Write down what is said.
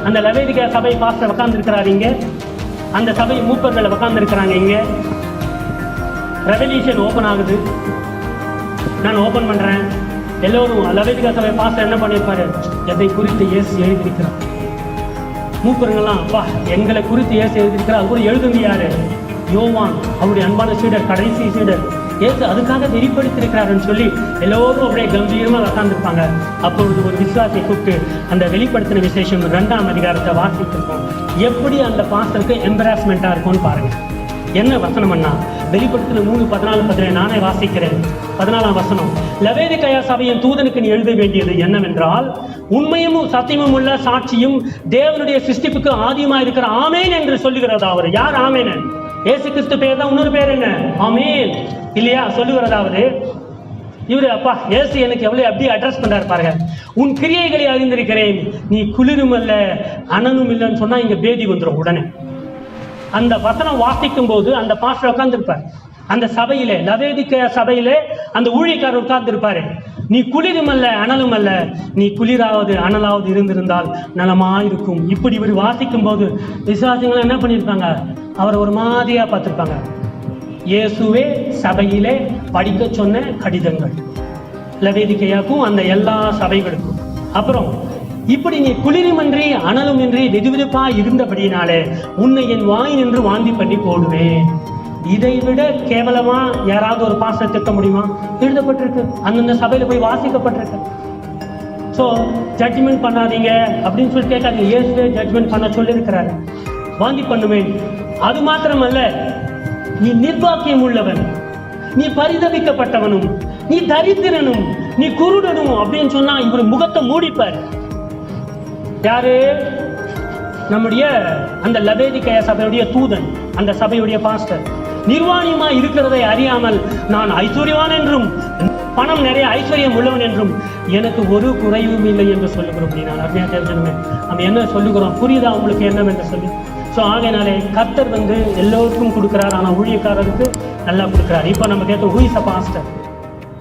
அந்த லவேதிகா சபை பாஸ்டர் உட்கார்ந்து இருக்கிறாரு இங்க, அந்த சபை மூப்பர்கள் உட்கார்ந்து இருக்கிறாங்க இங்க. ரெவல்யூஷன் ஓபன் ஆகுது, நான் ஓபன் பண்றேன். எல்லோரும் லவேதிகா சபை பாஸ்டர் என்ன பண்ணிருப்பாரு, எதை குறித்து இயேசு எழுதியிருக்கிறார். மூப்பர்கள்லாம் அப்பா எங்களை குறித்து இயேசு எழுதியிருக்கிறார், அது கூட எழுதுங்க யாரு, யோவான் அவருடைய அன்பான சீடர், கடைசி சீடர், ஏசு அதுக்காக வெளிப்படுத்திருக்கிறாருன்னு சொல்லி எல்லோரும் அப்படியே கம்பீரமா உட்காந்துருப்பாங்க. அப்பொழுது ஒரு விசுவாசியை கூப்பிட்டு அந்த வெளிப்படுத்தின விசேஷம் 2ஆம் அதிகாரத்தை வாசித்திருக்கோம். எப்படி அந்த பாஸ்டருக்கு எம்பராஸ்மெண்டா இருக்கும்னு பாருங்க. என்ன வசனம் அண்ணா, வெளிப்படுத்தின 3:14-15 நானே வாசிக்கிறேன். 14ஆம் வசனம், லவேதிகயா சபையின் தூதனுக்கு நீ எழுத வேண்டியது என்னவென்றால், உண்மையும் சத்தியமும் உள்ள சாட்சியும் தேவனுடைய சிருஷ்டிப்புக்கு ஆதியமா இருக்கிற ஆமேன் என்று சொல்லுகிறதா. அவர் யார் ஆமேன்? ஏசு கிறிஸ்து பேர் தான், இன்னொரு பேர் என்ன, ஆமேன் இல்லையா? சொல்லுகிறதாவது இவரு அப்பா ஏசு எனக்கு எவ்வளவு அப்படி அட்ரஸ் பண்றாரு பாருங்க. உன் கிரியைகளை அறிந்திருக்கிறேன், நீ குளிரும் அல்ல அனலும் இல்லைன்னு சொன்னா இங்க பேதி வந்துடும் உடனே. அந்த வசனம் வாசிக்கும் போது அந்த பாஸ்டர் உட்கார்ந்துருப்பார் அந்த சபையிலே, லவேதிகா சபையிலே அந்த ஊழியக்காரர் உட்கார்ந்து இருப்பாரு. நீ குளிரும் அல்ல அனலும் அல்ல, நீ குளிராவது அனலாவது இருந்திருந்தால் நலமாயிருக்கும். இப்படி இவர் வாசிக்கும் போது விசுவாசிகள் என்ன பண்ணியிருப்பாங்க, அவரை ஒரு மாதிரியா பார்த்திருப்பாங்க. இயேசுவே சபையிலே படிக்க சொன்ன கடிதங்கள் லவேதிகையாக்கும் அந்த எல்லா சபைகளுக்கும். அப்புறம் இப்படி நீ குளிருமின்றி அனலுமின்றி வெதுவெதுப்பா இருந்தபடியினாலே உன்னை என் வாய் நின்று வாந்தி பண்ணி போடுவேன். இதை விட கேவலமா யாராவது ஒரு பாஸ்டர் திட்ட முடியுமா? எழுதப்பட்டிருக்கு, அந்தந்த சபையில போய் வாசிக்கப்பட்டிருக்கு. ஸோ ஜட்ஜ்மெண்ட் பண்ணாதீங்க அப்படின்னு சொல்லி கேட்காதீங்க. இயேசுவே ஜட்ஜ்மெண்ட் பண்ண சொல்லியிருக்கிறாரு, வாந்தி பண்ணுவேன். அது மாத்திரமல்ல, நீ நிர்வாக்கியம் உள்ளவன், நீ பரிதவிக்கப்பட்டவனும், நீ தரித்திரனும், நீ குருடனும் அப்படின்னு சொன்னா இவர் முகத்தை மூடிப்பார். யாரு? நம்முடைய அந்த லவேதிகயா சபையுடைய தூதன், அந்த சபையுடைய பாஸ்டர். நிர்வாணியமா இருக்கிறதை அறியாமல் நான் ஐஸ்வர்யவான் என்றும் பணம் நிறைய ஐஸ்வர்யம் உள்ளவன் என்றும் எனக்கு ஒரு குறைவும் இல்லை என்று சொல்லுகிறோம். நான் அருமையா தெரிஞ்சுமே நம்ம என்ன சொல்லுகிறோம், புரியுதா உங்களுக்கு என்னவென்று சொல்லி. ஸோ ஆகையினாலே கர்த்தர் எல்லோருக்கும் கொடுக்குறாரு, ஆனால் ஊழியக்காரருக்கு நல்லா கொடுக்குறாரு. இப்போ நம்ம கேட்ட ஹூ இஸ் அ பாஸ்டர்?